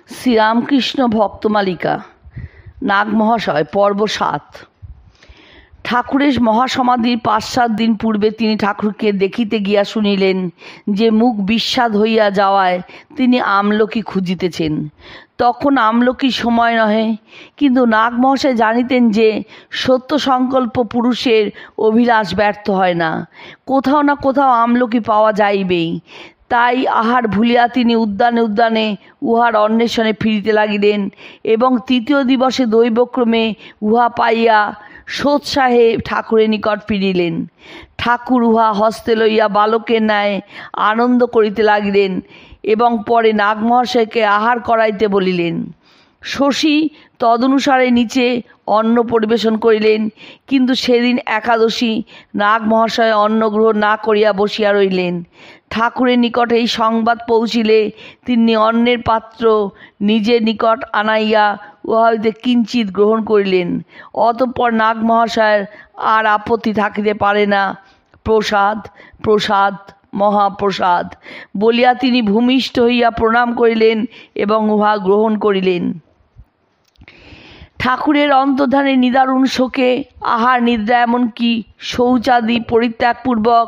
শ্রীরামকৃষ্ণ ভক্তমালিকা নাগমহাশয় পর্ব ৭। ঠাকুরের মহাসমাধির ৫-৭ দিন পূর্বে তিনি ঠাকুরকে দেখিতে গিয়া শুনিলেন যে মুখ বিস্বাদ হইয়া যাওয়ায় তিনি আমলকি খুঁজিতেছেন। তখন আমলকির সময় নহে, কিন্তু নাগমহাশয় জানিতেন যে সত্য সংকল্প পুরুষের অভিলাষ ব্যর্থ হয় না, কোথাও না কোথাও আমলকি পাওয়া যাইবেই। তাই আহার ভুলিয়া তিনি উদ্যানে উদ্যানে উহার অন্বেষণে ফিরিতে লাগিলেন এবং তৃতীয় দিবসে দৈবক্রমে উহা পাইয়া সোৎসাহে ঠাকুরের নিকট ফিরিলেন। ঠাকুর উহা হস্তে লইয়া বালকের ন্যায় আনন্দ করিতে লাগিলেন এবং পরে নাগমহাশয়কে আহার করাইতে বলিলেন। শশী তদনুসারে নিচে অন্ন পরিবেশন করিলেন, কিন্তু সেদিন একাদশী, নাগমহাশয় অন্ন গ্রহণ না করিয়া বসিয়া রইলেন। ঠাকুরের নিকট এই সংবাদ পৌঁছিলে তিনি অন্নের পাত্র নিজের নিকট আনাইয়া উহা হইতে কিঞ্চিৎ গ্রহণ করিলেন। অতঃপর নাগমহাশয়ের আর আপত্তি থাকিতে পারে না। প্রসাদ প্রসাদ মহাপ্রসাদ বলিয়া তিনি ভূমিষ্ঠ হইয়া প্রণাম করিলেন এবং উহা গ্রহণ করিলেন। ঠাকুরের অন্তর্ধানে নিদারুণ শোকে আহার নিদ্রা এমনকি শৌচাদি পরিত্যাগপূর্বক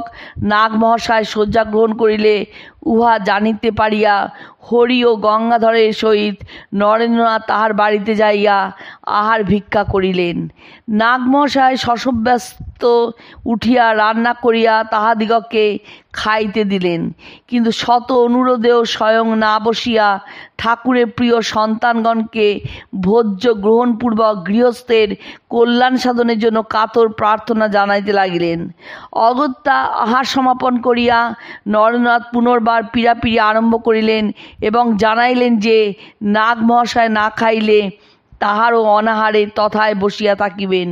নাগমহাশয় শয্যা গ্রহণ করিলে উহা জানিতে পারিয়া হরি ও গঙ্গাধরের সহিত নরেন্দ্রনাথ তাহার বাড়িতে যাইয়া আহার ভিক্ষা করিলেন। নাগমহাশয় শশব্যস্ত উঠিয়া রান্না করিয়া তাহাদিগকে খাইতে দিলেন, কিন্তু শত অনুরোধেও স্বয়ং না বসিয়া ঠাকুরের প্রিয় সন্তানগণকে ভোজ্য গ্রহণপূর্বক গৃহস্থের কল্যাণ সাধনের জন্য কাতর প্রার্থনা জানাইতে লাগিলেন। অগত্যা আহার সমাপন করিয়া নরেন্দ্রনাথ পুনর্বার পীড়াপিড়ি আরম্ভ করিলেন এবং জানাইলেন যে নাগমহাশয় না খাইলে তাহারও অনাহারে তথায় বসিয়া থাকিবেন।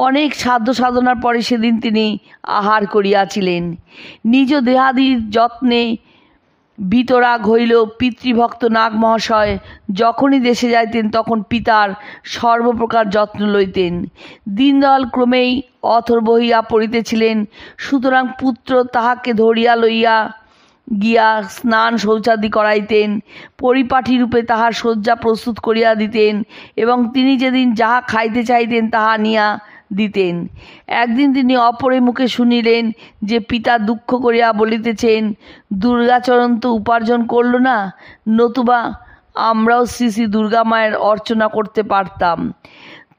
অনেক সাধ্য সাধনার পরে সেদিন তিনি আহার করিয়াছিলেন। নিজ দেহাদির যত্নে বিতরাগ হইল পিতৃভক্ত নাগমহাশয় যখনই দেশে যাইতেন তখন পিতার সর্বপ্রকার যত্ন লইতেন। দীনদয়াল ক্রমেই অথর্ব হইয়া পড়িতেছিলেন, সুতরাং পুত্র তাহাকে ধরিয়া লইয়া গিয়া স্নান শৌচাদি করাইতেন, পরিপাঠী রূপে তাহার শয্যা প্রস্তুত করিয়া দিতেন এবং তিনি যেদিন যাহা খাইতে চাইতেন তাহা নিয়া দিতেন। একদিন তিনি অপরের মুখে শুনিলেন যে পিতা দুঃখ করিয়া বলিতেছেন, দুর্গাচরণ তো উপার্জন করল না, নতুবা আমরাও শ্রী শ্রী দুর্গা মায়ের অর্চনা করতে পারতাম।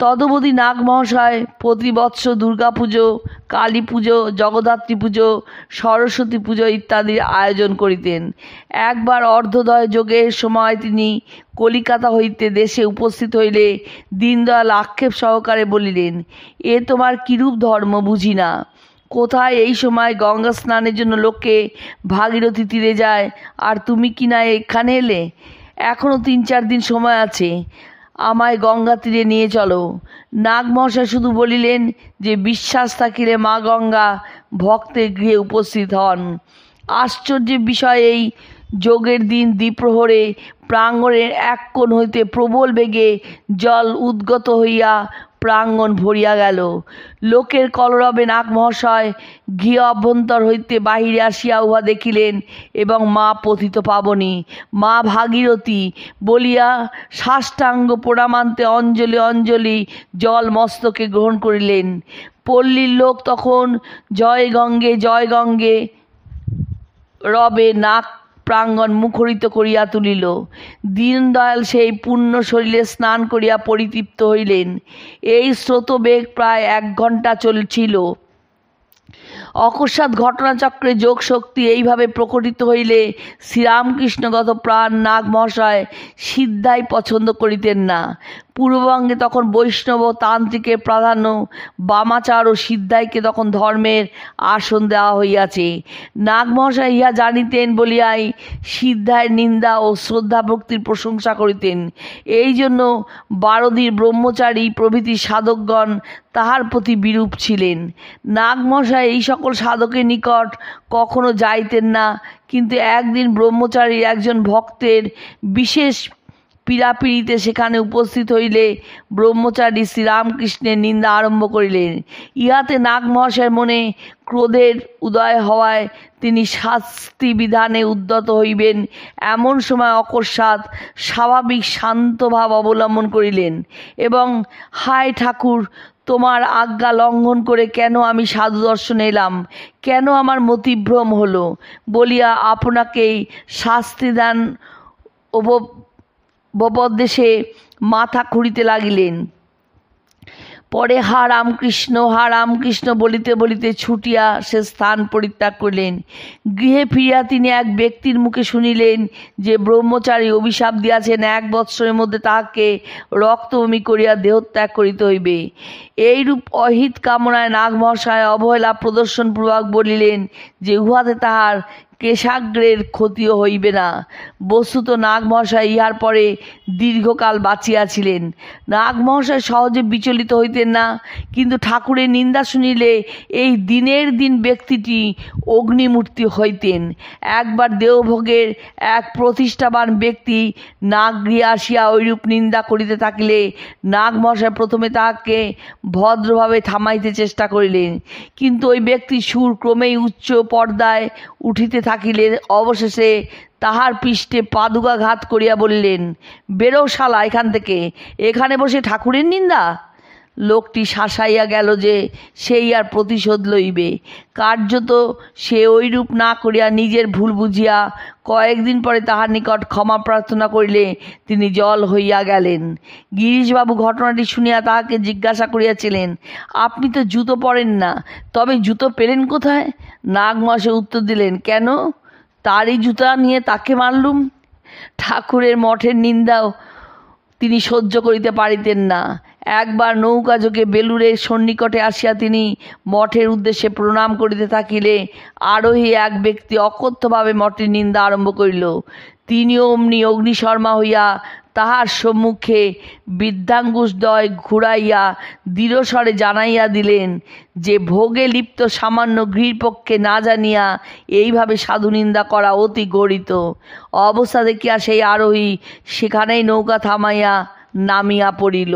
তদবধি নাগমহাশয় প্রতি বৎসর দুর্গা পুজো, কালী পুজো, জগদ্ধাত্রী পুজো, সরস্বতী পুজো ইত্যাদির আয়োজন করিতেন। একবার অর্ধোদয় যোগের সময় তিনি কলিকাতা হইতে দেশে উপস্থিত হইলে দীনদয়াল আক্ষেপ সহকারে বলিলেন, এ তোমার কিরূপ ধর্ম বুঝি না। কোথায় এই সময় গঙ্গা স্নানের জন্য লোকে ভাগীরথী তীরে যায়, আর তুমি কি না এখানে এলে? এখনও 3-4 দিন সময় আছে, আমায় গঙ্গা তীরে নিয়ে চলো। নাগমহাশয় শুধু বলিলেন যে বিশ্বাস থাকিলে মা গঙ্গা ভক্তের গৃহে উপস্থিত হন। আশ্চর্যের বিষয়, এই যোগের দিন দ্বিপ্রহরে প্রাঙ্গণের এক কোণ হইতে প্রবল বেগে জল উদ্গত হইয়া প্রাঙ্গণ ভরিয়া গেল। লোকের কলরবে নাগমহাশয় গৃহ অভ্যন্তর হইতে বাহিরে আসিয়া উহা দেখিলেন এবং মা পতিত পাবনী, মা ভাগীরথী বলিয়া সাষ্টাঙ্গ প্রণামান্তে অঞ্জলি অঞ্জলি জল মস্তকে গ্রহণ করিলেন। পল্লীর লোক তখন জয় গঙ্গে রবে নাগ প্রাঙ্গণ মুখরিত করিয়া তুলিল। দীনদয়াল সেই পুণ্য শরীরে স্নান করিয়া পরিতৃপ্ত হইলেন। এই স্রোতবেগ প্রায় 1 ঘণ্টা চলছিল। অকস্মাৎ ঘটনাচক্রে যোগ শক্তি এইভাবে প্রকটিত হইলে শ্রীরামকৃষ্ণগত প্রাণ নাগমহাশয় সিদ্ধাই পছন্দ করিতেন না। পূর্ববঙ্গে তখন বৈষ্ণব তান্ত্রিকের প্রাধান্য, বামাচার ও সিদ্ধাইকে তখন ধর্মের আসন দেওয়া হইয়াছে। নাগমহাশয় ইহা জানিতেন বলিয়াই সিদ্ধায়ের নিন্দা ও শ্রদ্ধা ভক্তির প্রশংসা করিতেন। এই জন্য বারদীর ব্রহ্মচারী প্রভৃতি সাধকগণ তাহার প্রতি বিরূপ ছিলেন। নাগমহাশয় এই সকল সাধকের নিকট কখনো যাইতেন না, কিন্তু একদিন ব্রহ্মচারীর একজন ভক্তের বিশেষ পীড়াপিড়িতে সেখানে উপস্থিত হইলে ব্রহ্মচারী শ্রীরামকৃষ্ণের নিন্দা আরম্ভ করিলেন। ইহাতে নাগমহাশয়ের মনে ক্রোধের উদয় হওয়ায় তিনি শাস্তি বিধানে উদ্যত হইবেন এমন সময় অকস্মাৎ স্বাভাবিক শান্তভাব অবলম্বন করিলেন এবং হায় ঠাকুর, তোমার আজ্ঞা লঙ্ঘন করে কেন আমি সাধু দর্শনে এলাম, কেন আমার মতিভ্রম হলো বলিয়া আপনাকেই শাস্তি দান উপদেশে মাথা খুঁড়িতে লাগিলেন। পরে হা রামকৃষ্ণ বলিতে বলিতে ছুটিয়া সে স্থান পরিত্যাগ করিলেন। গৃহে ফিরিয়া তিনি এক ব্যক্তির মুখে শুনিলেন যে ব্রহ্মচারী অভিশাপ দিয়াছেন 1 বৎসরের মধ্যে তাহাকে রক্তবমি করিয়া দেহত্যাগ করিতে হইবে। এইরূপ অহিত কামনায় নাগমহাশয় অবহেলা প্রদর্শনপূর্বক বলিলেন যে উহাতে তাহার কেশাগ্রের ক্ষতিও হইবে না। বস্তুত নাগমহাশয় ইহার পরে দীর্ঘকাল বাঁচিয়াছিলেন। নাগমহাশয় সহজে বিচলিত হইতেন না, কিন্তু ঠাকুরের নিন্দা শুনিলে এই দিনের দিন ব্যক্তিটি অগ্নিমূর্তি হইতেন। একবার দেওভোগের এক প্রতিষ্ঠাবান ব্যক্তি নাগগৃহে আসিয়া ঐরূপ নিন্দা করিতে থাকিলে নাগমহাশয় প্রথমে তাহাকে ভদ্রভাবে থামাইতে চেষ্টা করিলেন, কিন্তু ওই ব্যক্তির সুর ক্রমেই উচ্চ পর্দায় উঠিতে থাকিলে অবশেষে তাহার পৃষ্ঠে পাদুকাঘাত করিয়া বলিলেন, বেরো শালা এখান থেকে, এখানে বসে ঠাকুরের নিন্দা। লোকটি শাসাইয়া গেল যে সেই আর প্রতিশোধ লইবে। কার্যত সে ঐরূপ না করিয়া নিজের ভুল বুঝিয়া কয়েকদিন পরে তাহার নিকট ক্ষমা প্রার্থনা করিলে তিনি জল হইয়া গেলেন। গিরিশবাবু ঘটনাটি শুনিয়া তাহাকে জিজ্ঞাসা করিয়াছিলেন, আপনি তো জুতো পরেন না, তবে জুতো পেলেন কোথায়? নাগমহাশয় উত্তর দিলেন, কেন, তারই জুতা নিয়ে তাকে মারলুম। ঠাকুরের মঠের নিন্দাও তিনি সহ্য করিতে পারিতেন না। একবার নৌকাযোগে বেলুড়ের সন্নিকটে আসিয়া তিনি মঠের উদ্দেশ্যে প্রণাম করিতে থাকিলে আরোহী এক ব্যক্তি অকথ্যভাবে মঠের নিন্দা আরম্ভ করিল। তিনিও অমনি অগ্নিশর্মা হইয়া তাহার সম্মুখে বৃদ্ধাঙ্গুশদ্বয় ঘুরাইয়া দৃঢ়স্বরে জানাইয়া দিলেন যে ভোগে লিপ্ত সামান্য গৃহপক্ষে না জানিয়া এইভাবে সাধু নিন্দা করা অতি গরিত। অবস্থা দেখিয়া সেই আরোহী সেখানেই নৌকা থামাইয়া নামিয়া পড়িল।